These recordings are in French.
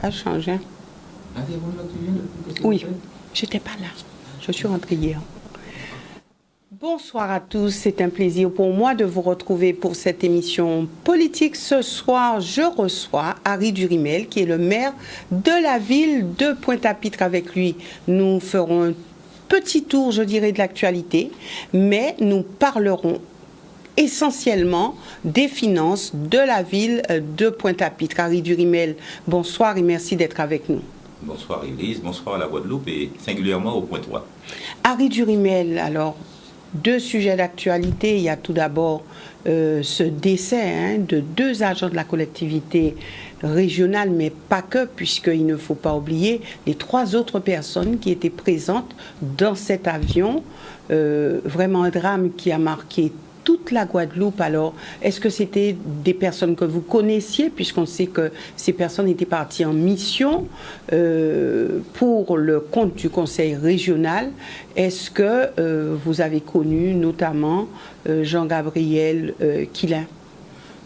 Ça change, hein? Ah, c'est bon, là, tu viens depuis que Oui, j'étais pas là. Je suis rentrée hier. Bonsoir à tous, c'est un plaisir pour moi de vous retrouver pour cette émission politique. Ce soir, je reçois Harry Durimel, qui est le maire de la ville de Pointe-à-Pitre. Avec lui, nous ferons un petit tour, je dirais, de l'actualité, mais nous parlerons essentiellement des finances de la ville de Pointe-à-Pitre. Harry Durimel, bonsoir et merci d'être avec nous. Bonsoir Église, bonsoir à la Guadeloupe et singulièrement au Pointe-Trois. Harry Durimel, alors, deux sujets d'actualité. Il y a tout d'abord ce décès de deux agents de la collectivité régionale, mais pas que, puisqu'il ne faut pas oublier les trois autres personnes qui étaient présentes dans cet avion. Vraiment un drame qui a marqué toute la Guadeloupe. Alors, est-ce que c'était des personnes que vous connaissiez, puisqu'on sait que ces personnes étaient parties en mission pour le compte du conseil régional? Est-ce que vous avez connu notamment Jean-Gabriel Quilin?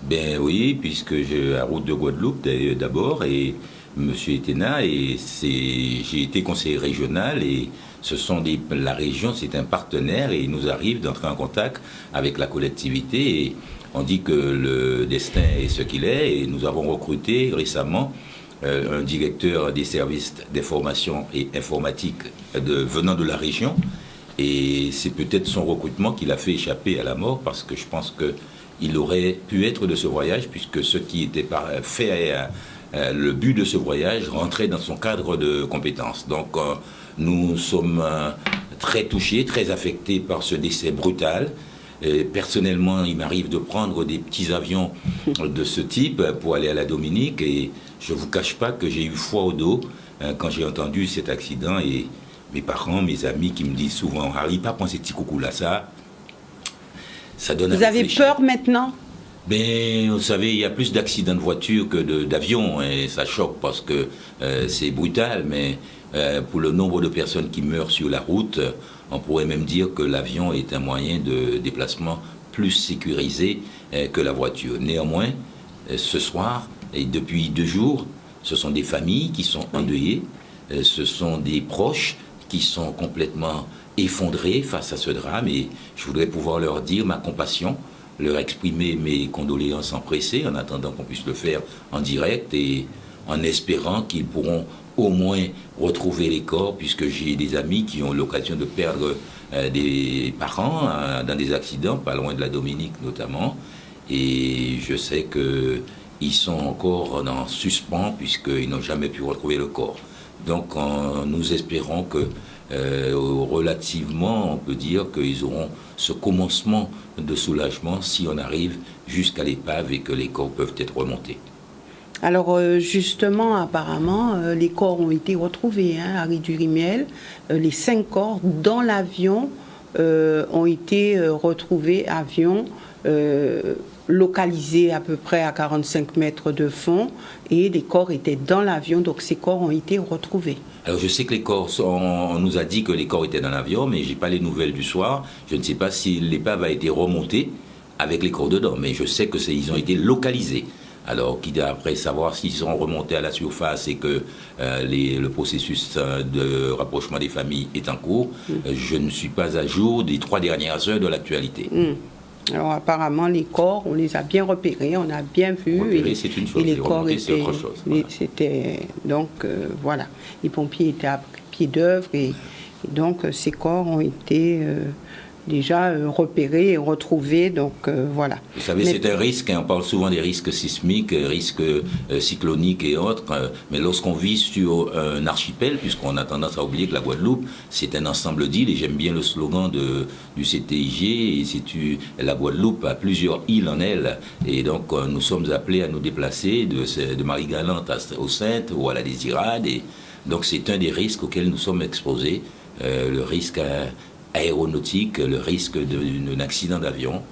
Ben oui, puisque j'ai la route de Guadeloupe d'abord et Monsieur Etena et j'ai été conseiller régional et la région, c'est un partenaire et il nous arrive d'entrer en contact avec la collectivité et on dit que le destin est ce qu'il est et nous avons recruté récemment un directeur des services d'information et informatique venant de la région et c'est peut-être son recrutement qui l'a fait échapper à la mort parce que je pense qu'il aurait pu être de ce voyage puisque ce qui était fait le but de ce voyage rentrait dans son cadre de compétences. Donc nous sommes très touchés, très affectés par ce décès brutal. Et personnellement, il m'arrive de prendre des petits avions de ce type pour aller à la Dominique et je ne vous cache pas que j'ai eu froid au dos quand j'ai entendu cet accident et mes parents, mes amis qui me disent souvent « Harry, pas prendre ces petits coucous-là, ça donne à Vous avez réfléchir. » peur maintenant? Ben, vous savez, il y a plus d'accidents de voiture que d'avions et ça choque parce que c'est brutal, mais pour le nombre de personnes qui meurent sur la route, on pourrait même dire que l'avion est un moyen de déplacement plus sécurisé que la voiture. Néanmoins, ce soir, et depuis 2 jours, ce sont des familles qui sont endeuillées, ce sont des proches qui sont complètement effondrés face à ce drame et je voudrais pouvoir leur dire ma compassion, leur exprimer mes condoléances empressées en attendant qu'on puisse le faire en direct et en espérant qu'ils pourront au moins retrouver les corps puisque j'ai des amis qui ont l'occasion de perdre des parents dans des accidents, pas loin de la Dominique notamment, et je sais qu'ils sont encore en suspens puisqu'ils n'ont jamais pu retrouver le corps. Donc nous espérons que relativement, on peut dire qu'ils auront ce commencement de soulagement si on arrive jusqu'à l'épave et que les corps peuvent être remontés. Alors justement, apparemment, les corps ont été retrouvés, Harry Durimel. Les 5 corps dans l'avion ont été retrouvés, avion localisé à peu près à 45 mètres de fond, et les corps étaient dans l'avion, donc ces corps ont été retrouvés. Alors je sais que les corps, on nous a dit que les corps étaient dans l'avion, mais je n'ai pas les nouvelles du soir. Je ne sais pas si l'épave a été remontée avec les corps dedans, mais je sais qu'ils ont été localisés. Alors, après savoir s'ils sont remontés à la surface et que le processus de rapprochement des familles est en cours, je ne suis pas à jour des 3 dernières heures de l'actualité. Alors apparemment, les corps, on les a bien repérés, on a bien vu. Repérer, c'est une chose, et les corps c'est autre chose. Voilà. Donc, voilà, les pompiers étaient à pied d'œuvre et donc ces corps ont été déjà repérés et retrouvés, donc voilà. Vous savez, c'est un risque, on parle souvent des risques sismiques, risques cycloniques et autres, mais lorsqu'on vit sur un archipel, puisqu'on a tendance à oublier que la Guadeloupe, c'est un ensemble d'îles, et j'aime bien le slogan du CTIG, et la Guadeloupe a plusieurs îles en elle, et donc nous sommes appelés à nous déplacer de Marie-Galante aux Saintes ou à la Désirade, et donc c'est un des risques auxquels nous sommes exposés, le risque aéronautique, le risque d'un accident d'avion.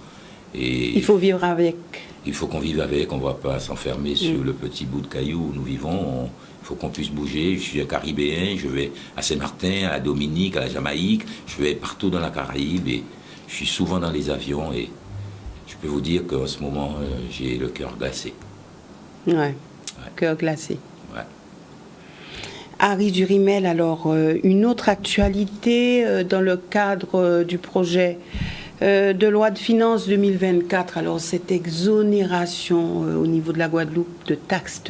Et il faut vivre avec. Il faut qu'on vive avec, on ne va pas s'enfermer sur le petit bout de caillou où nous vivons. Il faut qu'on puisse bouger. Je suis un Caribéen, je vais à Saint-Martin, à la Dominique, à la Jamaïque, je vais partout dans la Caraïbe et je suis souvent dans les avions et je peux vous dire qu'en ce moment, j'ai le cœur glacé. Ouais, cœur glacé. Ouais. Harry Durimel, alors une autre actualité dans le cadre du projet de loi de finances 2024, alors cette exonération au niveau de la Guadeloupe de taxes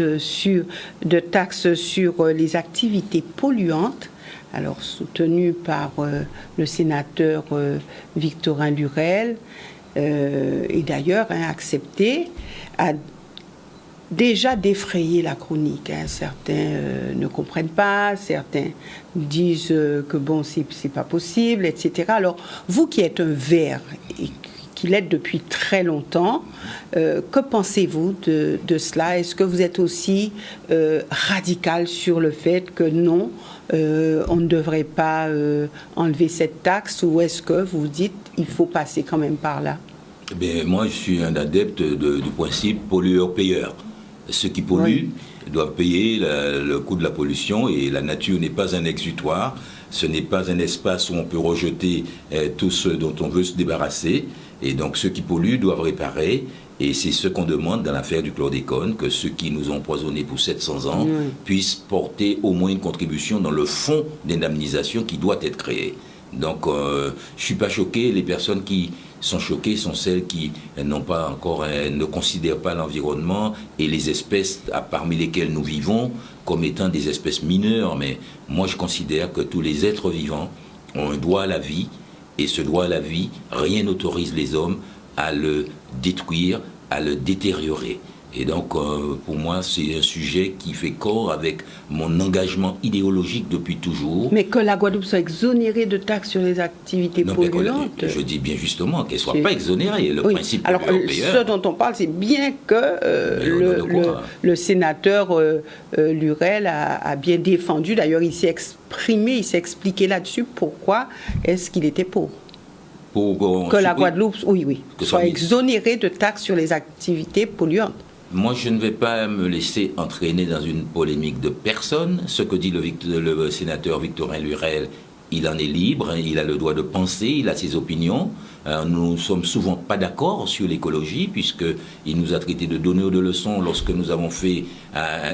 sur les activités polluantes, alors soutenue par le sénateur Victorin Lurel, et d'ailleurs acceptée, a déjà défrayé la chronique. Certains ne comprennent pas, certains disent que bon, c'est pas possible, etc. Alors, vous qui êtes un vert et qui l'êtes depuis très longtemps, que pensez-vous de cela? Est-ce que vous êtes aussi radical sur le fait que non, on ne devrait pas enlever cette taxe, ou est-ce que vous dites il faut passer quand même par là? Bien, moi, je suis un adepte du principe pollueur-payeur. Ceux qui polluent doivent payer le coût de la pollution, et la nature n'est pas un exutoire, ce n'est pas un espace où on peut rejeter tout ce dont on veut se débarrasser, et donc ceux qui polluent doivent réparer, et c'est ce qu'on demande dans l'affaire du chlordécone, que ceux qui nous ont empoisonnés pour 700 ans puissent porter au moins une contribution dans le fonds d'indemnisation qui doit être créé. Donc je ne suis pas choqué, les personnes qui sont choquées sont celles qui n'ont pas encore, ne considèrent pas l'environnement et les espèces parmi lesquelles nous vivons comme étant des espèces mineures. Mais moi je considère que tous les êtres vivants ont un droit à la vie, et ce droit à la vie, rien n'autorise les hommes à le détruire, à le détériorer. Et donc, pour moi, c'est un sujet qui fait corps avec mon engagement idéologique depuis toujours. Mais que la Guadeloupe soit exonérée de taxes sur les activités polluantes. Je dis bien justement qu'elle ne soit pas exonérée. Le principe alors, ce dont on parle, c'est bien que le sénateur Lurel a bien défendu. D'ailleurs, il s'est exprimé, il s'est expliqué là-dessus pourquoi est-ce qu'il était pour. Que la Guadeloupe, soit exonérée de taxes sur les activités polluantes. Moi, je ne vais pas me laisser entraîner dans une polémique de personne. Ce que dit le sénateur Victorin Lurel, il en est libre, il a le droit de penser, il a ses opinions. Nous ne sommes souvent pas d'accord sur l'écologie, puisqu'il nous a traité de donneurs de leçons lorsque nous avons fait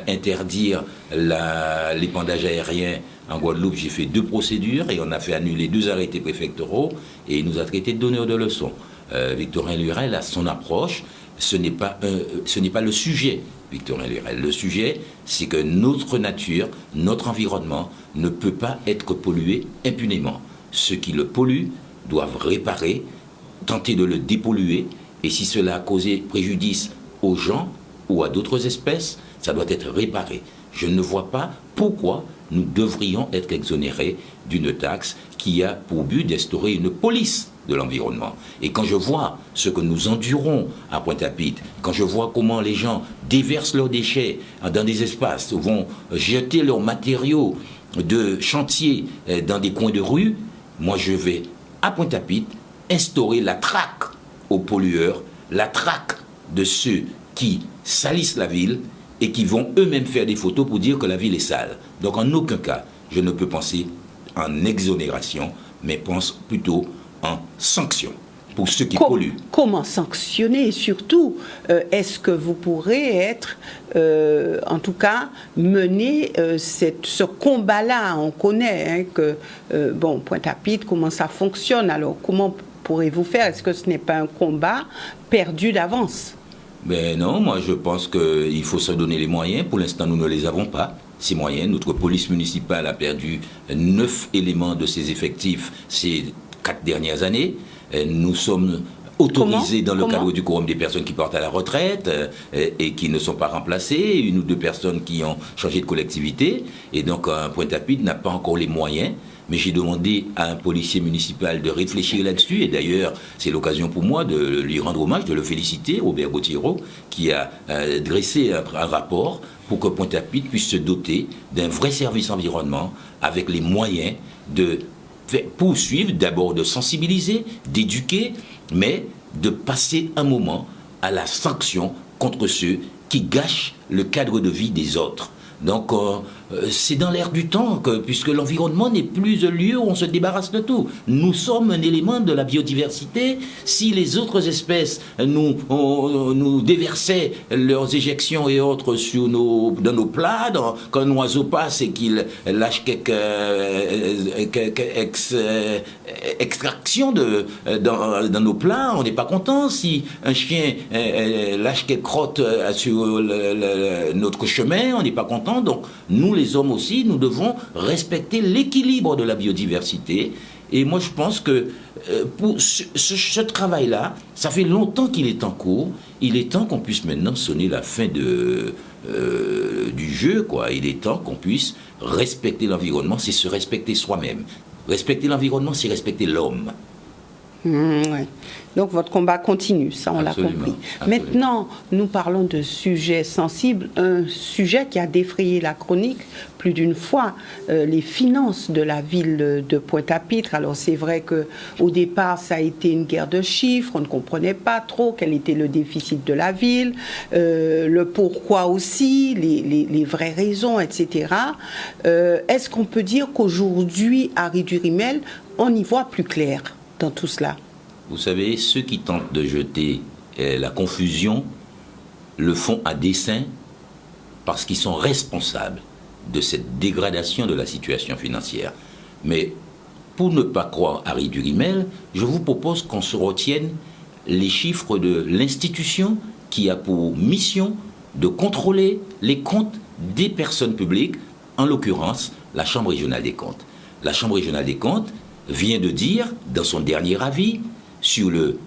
interdire l'épandage aérien en Guadeloupe. J'ai fait 2 procédures et on a fait annuler 2 arrêtés préfectoraux, et il nous a traité de donneurs de leçons. Victorin Lurel a son approche. Ce n'est pas le sujet, Victorin Lurel. Le sujet, c'est que notre nature, notre environnement ne peut pas être pollué impunément. Ceux qui le polluent doivent réparer, tenter de le dépolluer, et si cela a causé préjudice aux gens ou à d'autres espèces, ça doit être réparé. Je ne vois pas pourquoi nous devrions être exonérés d'une taxe qui a pour but d'instaurer une police de l'environnement. Et quand je vois ce que nous endurons à Pointe-à-Pitre, quand je vois comment les gens déversent leurs déchets dans des espaces, vont jeter leurs matériaux de chantier dans des coins de rue, moi je vais à Pointe-à-Pitre instaurer la traque aux pollueurs, la traque de ceux qui salissent la ville et qui vont eux-mêmes faire des photos pour dire que la ville est sale. Donc en aucun cas, je ne peux penser en exonération, mais pense plutôt en sanction pour ceux qui polluent. Comment sanctionner? Et surtout, est-ce que vous pourrez être, en tout cas, mener ce combat-là? On connaît que, Pointe-à-Pitre, comment ça fonctionne. Alors, comment pourrez-vous faire? Est-ce que ce n'est pas un combat perdu d'avance? Ben non, moi je pense qu'il faut se donner les moyens. Pour l'instant, nous ne les avons pas, ces moyens. Notre police municipale a perdu 9 éléments de ses effectifs ces 4 dernières années. Nous sommes autorisés dans le cadre du quorum des personnes qui partent à la retraite et qui ne sont pas remplacées, 1 ou 2 personnes qui ont changé de collectivité. Et donc, Pointe-à-Pitre n'a pas encore les moyens. Mais j'ai demandé à un policier municipal de réfléchir là-dessus, et d'ailleurs, c'est l'occasion pour moi de lui rendre hommage, de le féliciter, Robert Gauthiero, qui a dressé un rapport pour que Pointe-à-Pitre puisse se doter d'un vrai service environnement avec les moyens de poursuivre, d'abord de sensibiliser, d'éduquer, mais de passer un moment à la sanction contre ceux qui gâchent le cadre de vie des autres. Donc, c'est dans l'air du temps, puisque l'environnement n'est plus un lieu où on se débarrasse de tout. Nous sommes un élément de la biodiversité. Si les autres espèces nous déversaient leurs éjections et autres dans nos plats, quand un oiseau passe et qu'il lâche quelques extractions dans nos plats, on n'est pas content. Si un chien lâche quelques crottes sur notre chemin, on n'est pas content. Donc nous, les hommes aussi, nous devons respecter l'équilibre de la biodiversité. Et moi, je pense que pour ce travail-là, ça fait longtemps qu'il est en cours. Il est temps qu'on puisse maintenant sonner la fin du jeu, quoi. Il est temps qu'on puisse respecter l'environnement, c'est se respecter soi-même. Respecter l'environnement, c'est respecter l'homme. Ouais. Donc votre combat continue, ça on l'a compris. Absolument. Maintenant, nous parlons de sujets sensibles, un sujet qui a défrayé la chronique plus d'une fois, les finances de la ville de Pointe-à-Pitre. Alors c'est vrai qu'au départ, ça a été une guerre de chiffres, on ne comprenait pas trop quel était le déficit de la ville, le pourquoi aussi, les vraies raisons, etc. Est-ce qu'on peut dire qu'aujourd'hui, à Ridurimel, on y voit plus clair dans tout cela? Vous savez, ceux qui tentent de jeter la confusion le font à dessein parce qu'ils sont responsables de cette dégradation de la situation financière. Mais pour ne pas croire à Ridurimel, je vous propose qu'on se retienne les chiffres de l'institution qui a pour mission de contrôler les comptes des personnes publiques, en l'occurrence la Chambre régionale des comptes. La Chambre régionale des comptes vient de dire, dans son dernier avis, sur le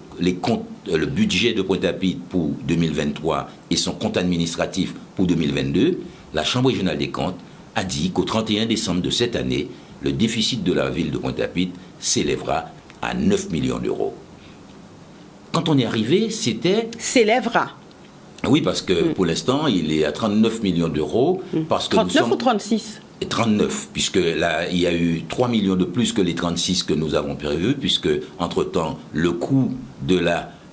budget de Pointe-à-Pitre pour 2023 et son compte administratif pour 2022, la Chambre régionale des comptes a dit qu'au 31 décembre de cette année, le déficit de la ville de Pointe-à-Pitre s'élèvera à 9 millions d'euros. Quand on est arrivé, c'était... S'élèvera. Oui, parce que pour l'instant, il est à 39 millions d'euros. Parce que 39 ou 36 ? 39, puisque là, il y a eu 3 millions de plus que les 36 que nous avons prévus, puisque, entre-temps, le coût de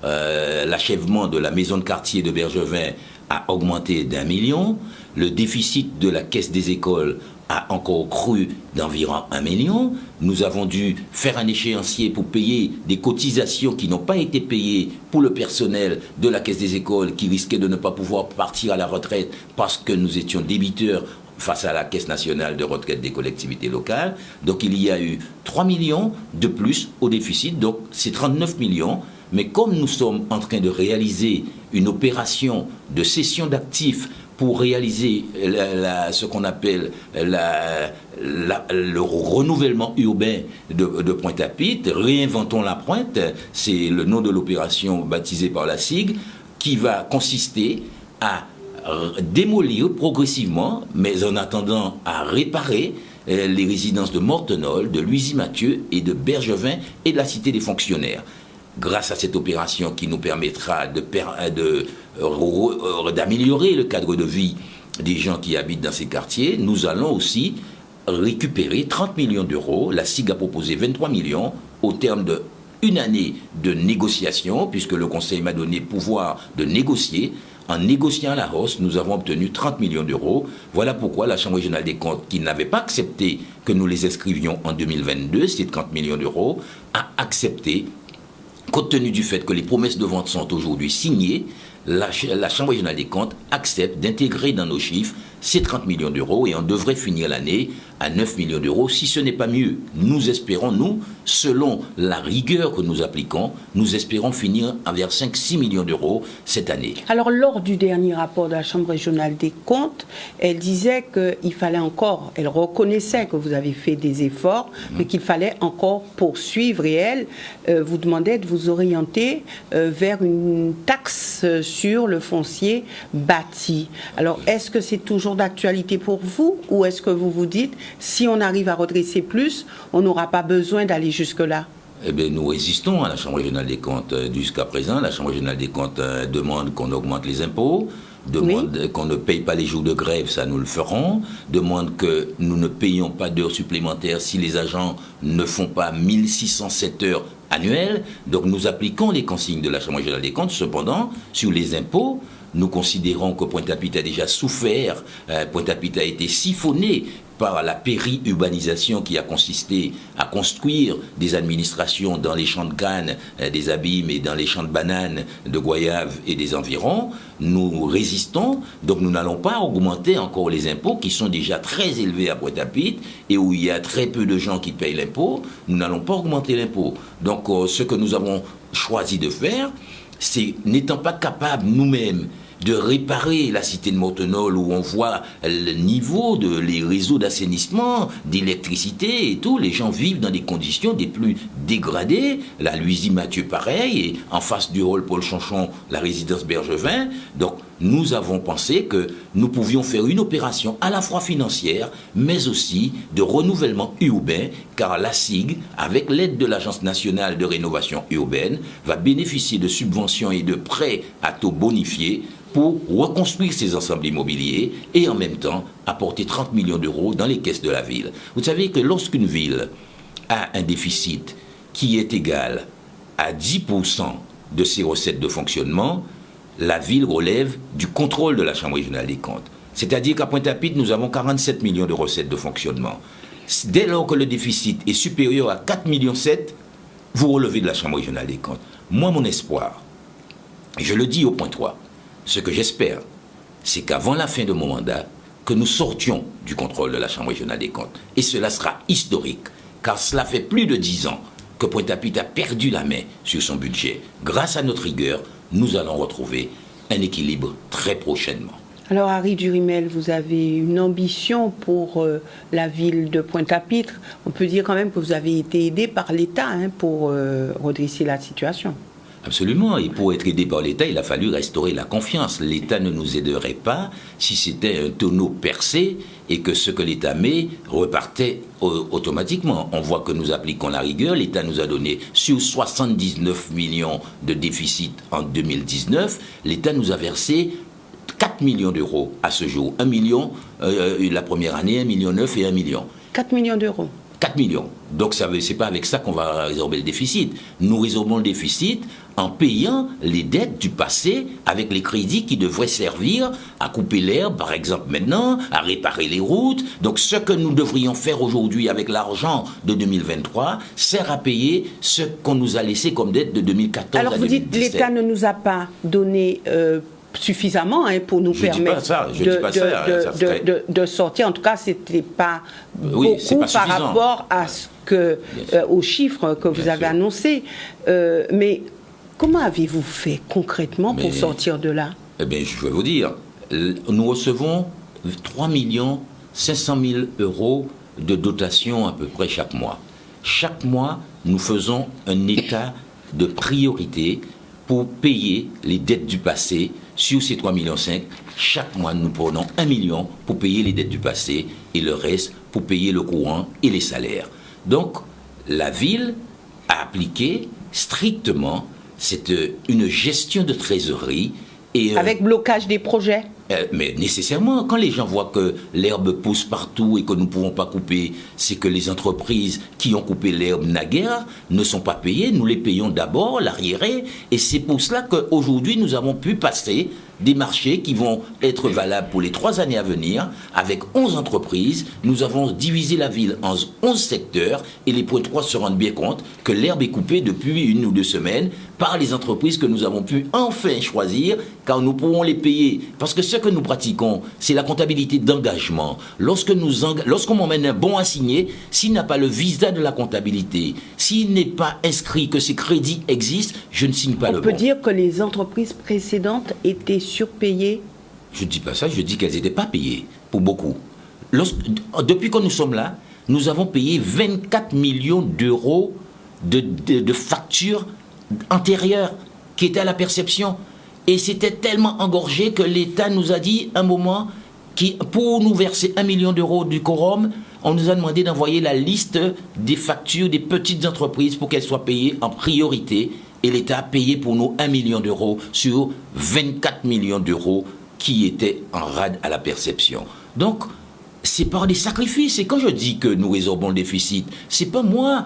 l'achèvement de la maison de quartier de Bergevin a augmenté d'1 million. Le déficit de la caisse des écoles a encore cru d'environ 1 million. Nous avons dû faire un échéancier pour payer des cotisations qui n'ont pas été payées pour le personnel de la caisse des écoles qui risquait de ne pas pouvoir partir à la retraite parce que nous étions débiteurs face à la Caisse nationale de retraite des collectivités locales. Donc il y a eu 3 millions de plus au déficit, donc c'est 39 millions. Mais comme nous sommes en train de réaliser une opération de cession d'actifs pour réaliser ce qu'on appelle le renouvellement urbain de Pointe-à-Pitre, réinventons la Pointe, c'est le nom de l'opération baptisée par la SIG, qui va consister à démolir progressivement, mais en attendant à réparer les résidences de Mortenol, de Luisy-Mathieu et de Bergevin et de la Cité des Fonctionnaires. Grâce à cette opération qui nous permettra d'améliorer le cadre de vie des gens qui habitent dans ces quartiers, nous allons aussi récupérer 30 millions d'euros. La SIG a proposé 23 millions au terme d'une année de négociation, puisque le Conseil m'a donné pouvoir de négocier. En négociant à la hausse, nous avons obtenu 30 millions d'euros. Voilà pourquoi la Chambre régionale des comptes, qui n'avait pas accepté que nous les inscrivions en 2022, ces 30 millions d'euros, a accepté, compte tenu du fait que les promesses de vente sont aujourd'hui signées, la Chambre régionale des comptes accepte d'intégrer dans nos chiffres ces 30 millions d'euros et on devrait finir l'année à 9 millions d'euros, si ce n'est pas mieux. Nous espérons, selon la rigueur que nous appliquons, nous espérons finir vers 5-6 millions d'euros cette année. Alors, lors du dernier rapport de la Chambre régionale des comptes, elle disait qu'il fallait encore, elle reconnaissait que vous avez fait des efforts, mais qu'il fallait encore poursuivre. Et elle vous demandait de vous orienter vers une taxe sur le foncier bâti. Alors, est-ce que c'est toujours d'actualité pour vous ou est-ce que vous vous dites, si on arrive à redresser plus, on n'aura pas besoin d'aller jusque-là? Eh bien, nous résistons à la Chambre régionale des comptes jusqu'à présent. La Chambre régionale des comptes demande qu'on augmente les impôts, demande qu'on ne paye pas les jours de grève, ça nous le ferons, demande que nous ne payions pas d'heures supplémentaires si les agents ne font pas 1607 heures annuelles. Donc nous appliquons les consignes de la Chambre régionale des comptes. Cependant, sur les impôts, nous considérons que Pointe-à-Pitre a déjà souffert, Pointe-à-Pitre a été siphonné par la péri-urbanisation qui a consisté à construire des administrations dans les champs de canne, des abîmes et dans les champs de bananes, de goyaves et des environs. Nous résistons, donc nous n'allons pas augmenter encore les impôts qui sont déjà très élevés à Pointe-à-Pitre et où il y a très peu de gens qui payent l'impôt. Nous n'allons pas augmenter l'impôt. Donc ce que nous avons choisi de faire, c'est, n'étant pas capables nous-mêmes de réparer la cité de Mortenol où on voit le niveau les réseaux d'assainissement, d'électricité et tout, les gens vivent dans des conditions des plus dégradées, la Luizy-Mathieu pareil, et en face du hall Paul Chanchon, la résidence Bergevin. Donc nous avons pensé que nous pouvions faire une opération à la fois financière, mais aussi de renouvellement urbain, car la SIG, avec l'aide de l'Agence nationale de rénovation urbaine, va bénéficier de subventions et de prêts à taux bonifiés pour reconstruire ces ensembles immobiliers et en même temps apporter 30 millions d'euros dans les caisses de la ville. Vous savez que lorsqu'une ville a un déficit qui est égal à 10% de ses recettes de fonctionnement, la ville relève du contrôle de la Chambre régionale des comptes. C'est-à-dire qu'à Pointe-à-Pitre, nous avons 47 millions de recettes de fonctionnement. Dès lors que le déficit est supérieur à 4,7 millions, vous relevez de la Chambre régionale des comptes. Moi, mon espoir, et je le dis au point 3, ce que j'espère, c'est qu'avant la fin de mon mandat, que nous sortions du contrôle de la Chambre régionale des comptes. Et cela sera historique, car cela fait plus de 10 ans que Pointe-à-Pitre a perdu la main sur son budget. Grâce à notre rigueur, nous allons retrouver un équilibre très prochainement. Alors, Harry Durimel, vous avez une ambition pour la ville de Pointe-à-Pitre. On peut dire quand même que vous avez été aidé par l'État pour redresser la situation. Absolument, et pour être aidé par l'État, il a fallu restaurer la confiance. L'État ne nous aiderait pas si c'était un tonneau percé et que ce que l'État met repartait automatiquement. On voit que nous appliquons la rigueur. L'État nous a donné sur 79 millions de déficit en 2019. L'État nous a versé 4 millions d'euros à ce jour. 1 million la première année, 1,9 million et 1 million. 4 millions d'euros. 4 millions. Donc ce n'est pas avec ça qu'on va résorber le déficit. Nous résorbons le déficit en payant les dettes du passé avec les crédits qui devraient servir à couper l'herbe, par exemple maintenant, à réparer les routes. Donc ce que nous devrions faire aujourd'hui avec l'argent de 2023 sert à payer ce qu'on nous a laissé comme dette de 2014 Alors à 2017. Alors vous dites l'État ne nous a pas donné suffisamment pour nous permettre de sortir. En tout cas, c'était pas beaucoup par rapport à ce que, aux chiffres que vous avez annoncés. Mais comment avez-vous fait concrètement pour sortir de là? Eh bien, je vais vous dire, nous recevons 3 500 000 euros de dotation à peu près chaque mois. Chaque mois, nous faisons un état de priorité pour payer les dettes du passé. Sur ces 3,5 millions, chaque mois, nous prenons 1 million pour payer les dettes du passé et le reste pour payer le courant et les salaires. Donc, la ville a appliqué strictement une gestion de trésorerie. Et, avec blocage des projets? Mais nécessairement, quand les gens voient que l'herbe pousse partout et que nous ne pouvons pas couper, c'est que les entreprises qui ont coupé l'herbe naguère ne sont pas payées. Nous les payons d'abord, l'arriéré, et c'est pour cela qu'aujourd'hui nous avons pu passer des marchés qui vont être valables pour les 3 années à venir. Avec 11 entreprises, nous avons divisé la ville en 11 secteurs et les points 3 se rendent bien compte que l'herbe est coupée depuis 1 ou 2 semaines par les entreprises que nous avons pu enfin choisir, car nous pourrons les payer. Parce que ce que nous pratiquons, c'est la comptabilité d'engagement. Lorsqu'on m'emmène un bon à signer, s'il n'a pas le visa de la comptabilité, s'il n'est pas inscrit que ces crédits existent, je ne signe pas le bon. On peut dire que les entreprises précédentes étaient surpayées? Je ne dis pas ça, je dis qu'elles n'étaient pas payées, pour beaucoup. Depuis que nous sommes là, nous avons payé 24 millions d'euros de factures antérieures qui étaient à la perception. Et c'était tellement engorgé que l'État nous a dit un moment, pour nous verser 1 million d'euros du quorum, on nous a demandé d'envoyer la liste des factures des petites entreprises pour qu'elles soient payées en priorité. Et l'État a payé pour nous 1 million d'euros sur 24 millions d'euros qui étaient en rade à la perception. Donc, c'est par des sacrifices. Et quand je dis que nous résorbons le déficit, c'est pas moi.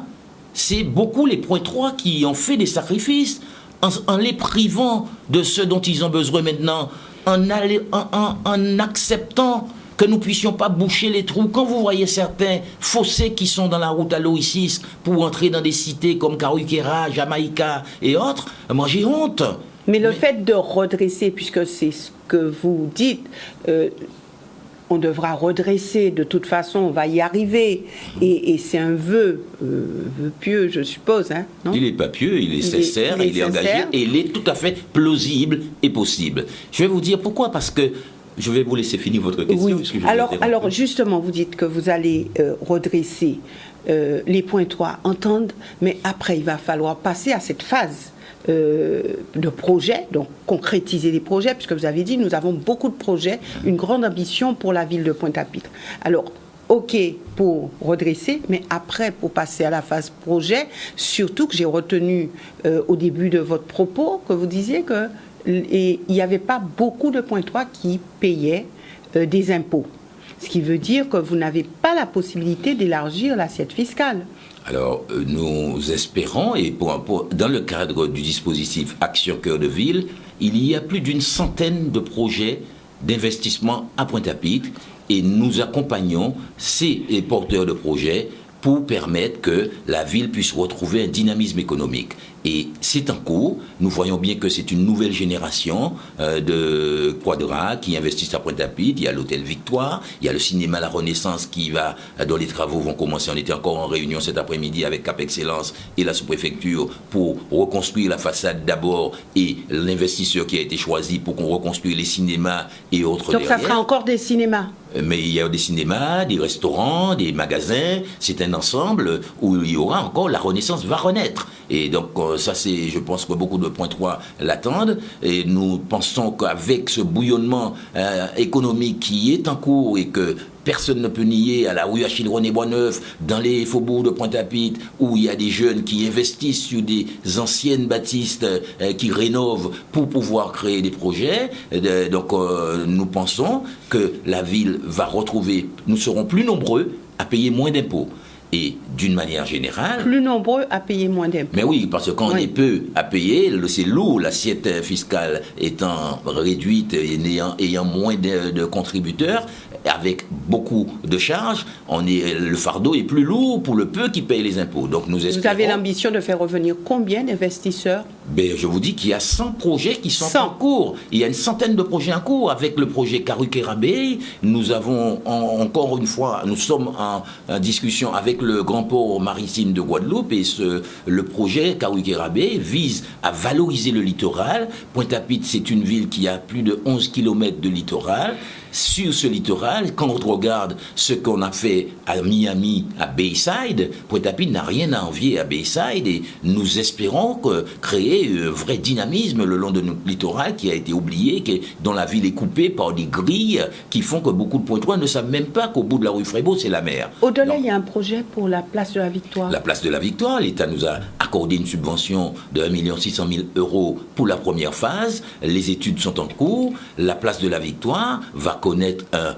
C'est beaucoup les points 3 qui ont fait des sacrifices en les privant de ce dont ils ont besoin maintenant. en acceptant que nous ne puissions pas boucher les trous. Quand vous voyez certains fossés qui sont dans la route à l'Oasis pour entrer dans des cités comme Karuikera, Jamaïca et autres, moi j'ai honte. Mais le fait de redresser, puisque c'est ce que vous dites, on devra redresser, de toute façon, on va y arriver. Et c'est un vœu pieux, je suppose. Hein, non? Il n'est pas pieux, il est sincère, il est engagé, et il est tout à fait plausible et possible. Je vais vous dire pourquoi, parce que je vais vous laisser finir votre question. Oui. Alors, justement, vous dites que vous allez redresser les points 3, entendre, mais après, il va falloir passer à cette phase de projets, donc concrétiser les projets, puisque vous avez dit, nous avons beaucoup de projets, une grande ambition pour la ville de Pointe-à-Pitre. Alors, OK pour redresser, mais après, pour passer à la phase projet, surtout que j'ai retenu au début de votre propos, que vous disiez que il n'y avait pas beaucoup de points 3 qui payaient des impôts. Ce qui veut dire que vous n'avez pas la possibilité d'élargir l'assiette fiscale. Alors, nous espérons, et dans le cadre du dispositif Action Cœur de Ville, il y a plus d'une centaine de projets d'investissement à Pointe-à-Pitre, et nous accompagnons ces porteurs de projets pour permettre que la ville puisse retrouver un dynamisme économique. Et c'est en cours. Nous voyons bien que c'est une nouvelle génération de quadras qui investissent à Pointe-à-Pitre. Il y a l'hôtel Victoire, il y a le cinéma La Renaissance dont les travaux vont commencer. On était encore en réunion cet après-midi avec Cap Excellence et la sous-préfecture pour reconstruire la façade d'abord et l'investisseur qui a été choisi pour qu'on reconstruise les cinémas et autres. Donc derrière. Ça fera encore des cinémas? Mais il y a des cinémas, des restaurants, des magasins. C'est un ensemble où il y aura encore la Renaissance va renaître. Et donc ça, je pense que beaucoup de points 3 l'attendent. Et nous pensons qu'avec ce bouillonnement économique qui est en cours et que personne ne peut nier, à la rue Achille René Boisneuf, dans les faubourgs de Pointe-à-Pitre, où il y a des jeunes qui investissent sur des anciennes bâtisses qui rénovent pour pouvoir créer des projets. Donc nous pensons que la ville va retrouver, nous serons plus nombreux à payer moins d'impôts. Et d'une manière générale... Plus nombreux à payer moins d'impôts. Mais oui, parce que quand on est peu à payer, c'est lourd, l'assiette fiscale étant réduite et ayant moins de contributeurs, avec beaucoup de charges, le fardeau est plus lourd pour le peu qui paye les impôts. Donc nous espérons... Vous avez l'ambition de faire revenir combien d'investisseurs? Je vous dis qu'il y a 100 projets qui sont en cours. Il y a une centaine de projets en cours. Avec le projet Karuikera Bay, nous avons encore une fois, nous sommes en discussion avec le grand port maritime de Guadeloupe et le projet Karuikera Bay vise à valoriser le littoral. Pointe-à-Pitre, c'est une ville qui a plus de 11 km de littoral. Sur ce littoral, quand on regarde ce qu'on a fait à Miami, à Bayside, Pointe-à-Pitre n'a rien à envier à Bayside et nous espérons créer un vrai dynamisme le long de notre littoral qui a été oublié, dont la ville est coupée par des grilles qui font que beaucoup de Pointois ne savent même pas qu'au bout de la rue Frébeau, c'est la mer. Au-delà, il y a un projet pour la place de la Victoire. La place de la Victoire, l'État nous a accordé une subvention de 1 600 000 € pour la première phase. Les études sont en cours. La place de la Victoire va connaître un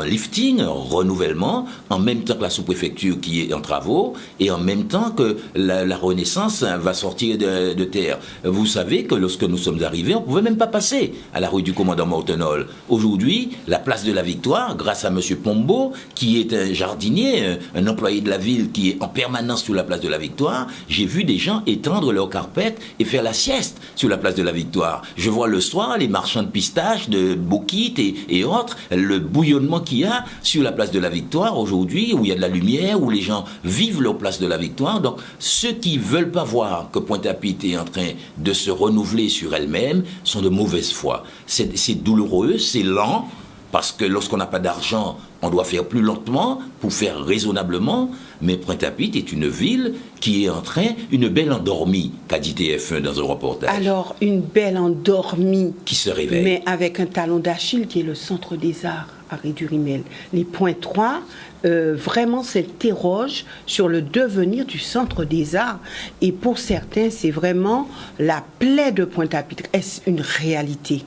lifting, un renouvellement, en même temps que la sous-préfecture qui est en travaux, et en même temps que la Renaissance va sortir de terre. Vous savez que lorsque nous sommes arrivés, on ne pouvait même pas passer à la rue du commandant Mortenol. Aujourd'hui, la place de la Victoire, grâce à M. Pombo, qui est un jardinier, un employé de la ville qui est en permanence sur la place de la Victoire, j'ai vu des gens étendre leurs carpettes et faire la sieste sur la place de la Victoire. Je vois le soir les marchands de pistaches, de bokit et autres, le bouillonnement qu'il y a sur la place de la Victoire aujourd'hui, où il y a de la lumière, où les gens vivent leur place de la Victoire. Donc, ceux qui ne veulent pas voir que Pointe-à-Pitre est en train de se renouveler sur elle-même sont de mauvaise foi. C'est douloureux, c'est lent, parce que lorsqu'on n'a pas d'argent, on doit faire plus lentement pour faire raisonnablement. Mais Pointe-à-Pitre est une ville qui est en train, une belle endormie, qu'a dit TF1 dans un reportage. Alors, une belle endormie. Qui se réveille. Mais avec un talon d'Achille qui est le Centre des Arts à Rédurimel. Les points 3 vraiment s'interrogent sur le devenir du Centre des Arts. Et pour certains, c'est vraiment la plaie de Pointe-à-Pitre. Est-ce une réalité?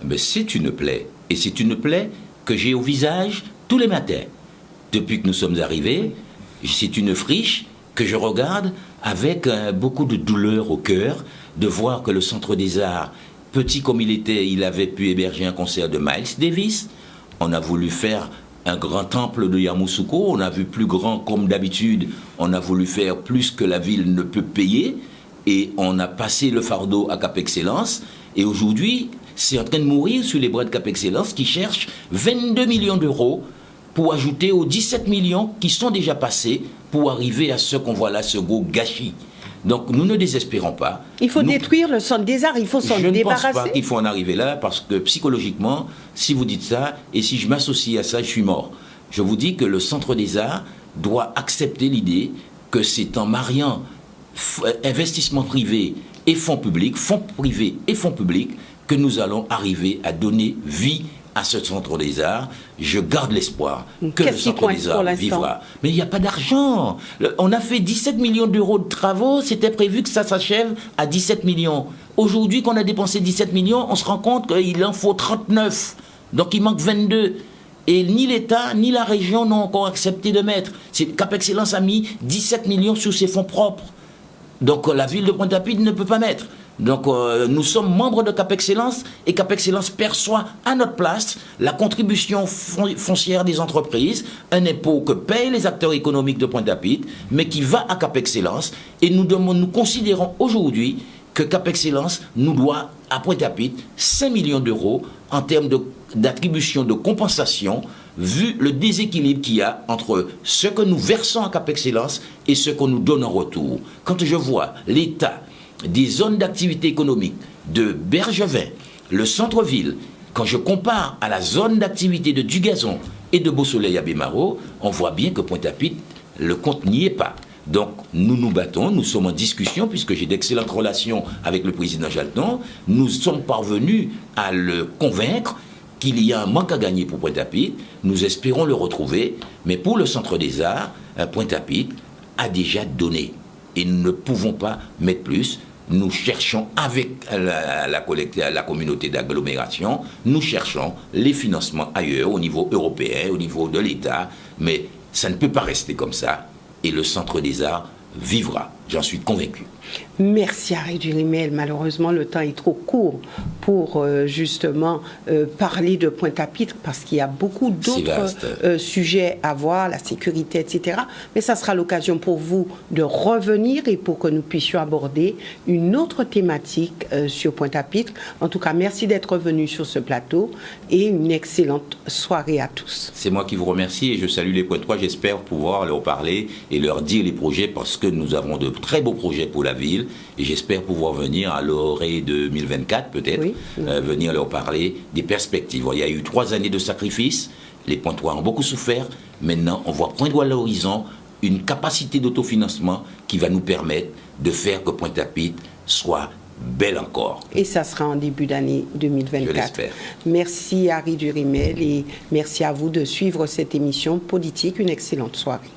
Mais c'est une plaie. Et c'est une plaie que j'ai au visage tous les matins. Depuis que nous sommes arrivés, c'est une friche que je regarde avec beaucoup de douleur au cœur de voir que le Centre des Arts petit comme il était, il avait pu héberger un concert de Miles Davis. On a voulu faire un grand temple de Yamoussoukro. On a vu plus grand comme d'habitude. On a voulu faire plus que la ville ne peut payer. Et on a passé le fardeau à Cap Excellence. Et aujourd'hui, c'est en train de mourir sur les bras de Cap Excellence qui cherche 22 millions d'euros pour ajouter aux 17 millions qui sont déjà passés pour arriver à ce qu'on voit là, ce gros gâchis. Donc nous ne désespérons pas. Il faut détruire le Centre des Arts, il faut s'en débarrasser. Je ne pense pas qu'il faut en arriver là parce que psychologiquement, si vous dites ça et si je m'associe à ça, je suis mort. Je vous dis que le Centre des Arts doit accepter l'idée que c'est en mariant investissement privé et fonds publics, fonds privés et fonds publics, que nous allons arriver à donner vie à ce Centre des Arts. Je garde l'espoir que le Centre des Arts vivra. Mais il n'y a pas d'argent. On a fait 17 millions d'euros de travaux, c'était prévu que ça s'achève à 17 millions. Aujourd'hui, qu'on a dépensé 17 millions, on se rend compte qu'il en faut 39. Donc il manque 22. Et ni l'État, ni la région n'ont encore accepté de mettre. Cap Excellence a mis 17 millions sur ses fonds propres. Donc la ville de Pointe-à-Pitre ne peut pas mettre. Donc nous sommes membres de Cap Excellence et Cap Excellence perçoit à notre place la contribution foncière des entreprises, un impôt que payent les acteurs économiques de Pointe-à-Pitre, mais qui va à Cap Excellence. Et nous considérons aujourd'hui que Cap Excellence nous doit à Pointe-à-Pitre 5 millions d'euros en termes d'attribution de compensation, vu le déséquilibre qu'il y a entre ce que nous versons à Cap Excellence et ce qu'on nous donne en retour. Quand je vois l'État des zones d'activité économique de Bergevin, le centre-ville, quand je compare à la zone d'activité de Dugazon et de Beau-Soleil à Bémaro, on voit bien que Pointe-à-Pitre, le compte n'y est pas. Donc nous nous battons, nous sommes en discussion, puisque j'ai d'excellentes relations avec le président Jalton. Nous sommes parvenus à le convaincre qu'il y a un manque à gagner pour Pointe-à-Pitre. Nous espérons le retrouver, mais pour le Centre des Arts, Pointe-à-Pitre a déjà donné. Et nous ne pouvons pas mettre plus. Nous cherchons avec la communauté d'agglomération, nous cherchons les financements ailleurs, au niveau européen, au niveau de l'État, mais ça ne peut pas rester comme ça. Et le Centre des Arts vivra, j'en suis convaincu. Merci Harry Durimel. Malheureusement, le temps est trop court pour justement parler de Pointe-à-Pitre parce qu'il y a beaucoup d'autres sujets à voir, la sécurité, etc. Mais ça sera l'occasion pour vous de revenir et pour que nous puissions aborder une autre thématique sur Pointe-à-Pitre. En tout cas, merci d'être venu sur ce plateau et une excellente soirée à tous. C'est moi qui vous remercie et je salue les Pointois. J'espère pouvoir leur parler et leur dire les projets parce que nous avons de très beaux projets pour la ville et j'espère pouvoir venir à l'orée 2024 peut-être, venir leur parler des perspectives. Il y a eu 3 années de sacrifice, les Pointois ont beaucoup souffert, maintenant on voit poindre à l'horizon une capacité d'autofinancement qui va nous permettre de faire que Pointe-à-Pitre soit belle encore. Et ça sera en début d'année 2024. Je l'espère. Merci Harry Durimel et merci à vous de suivre cette émission politique. Une excellente soirée.